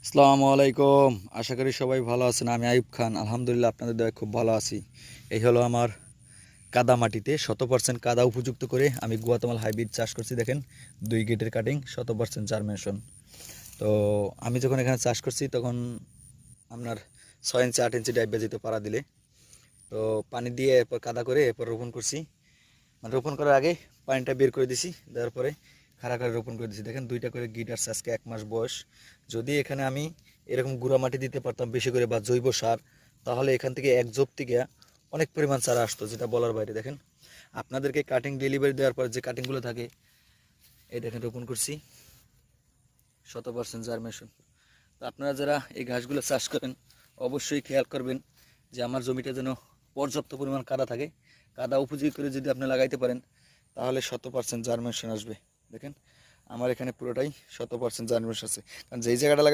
আসসালামু আলাইকুম। আশা করি সবাই ভালো আছেন। আমি আইয়ুব খান, আলহামদুলিল্লাহ আপনাদের দয়ায় খুব ভালো আছি। এই হলো আমার কাদা মাটিতে 100% কাদা উপযুক্ত করে আমি গুয়াতেমাল হাইব্রিড চাষ করছি। দেখেন 2 গেটের কাটিং, 100% জার্মিনেশন। তো আমি যখন এখানে চাষ করছি তখন আপনার 6 ইঞ্চি 8 ইঞ্চি ডাইব যেত পাড়া দিলে। তো পানি দিয়ে এরপর কাদা করে এরপর রোপণ করছি। মানে রোপণ করার আগে পানিটা বের করে দিছি, দেওয়ার পরে খাড়া করে রোপণ করে দিছি। দেখেন 2টা করে গিট আসছে, আজকে 1 মাস বয়স। যদি এখানে আমি এরকম গুঁড়া মাটি দিতে পারতাম বেশি করে বা জৈব সার, তাহলে এখান থেকে এক জোপ থেকে অনেক পরিমাণ চারা আসতো, যেটা বলার বাইরে। দেখেন আপনাদেরকে কাটিং ডেলিভারি দেওয়ার পর যে কাটিংগুলো থাকে, এই দেখেন রোপণ করছি 100% জার্মিনেশন। তো আপনারা যারা এই ঘাসগুলো চাষ করেন অবশ্যই খেয়াল করবেন যে আমার জমিটা যেন পর্যাপ্ত পরিমাণ কাদা থাকে। কাদা উপযোগী করে যদি আপনি লাগাইতে পারেন তাহলে 100% জার্মিনেশন আসবে। দেখেন আমার এখানে পুরোটাই 100% জার্মিনেশন আছে, কারণ যেই জায়গাটা লাগাবেন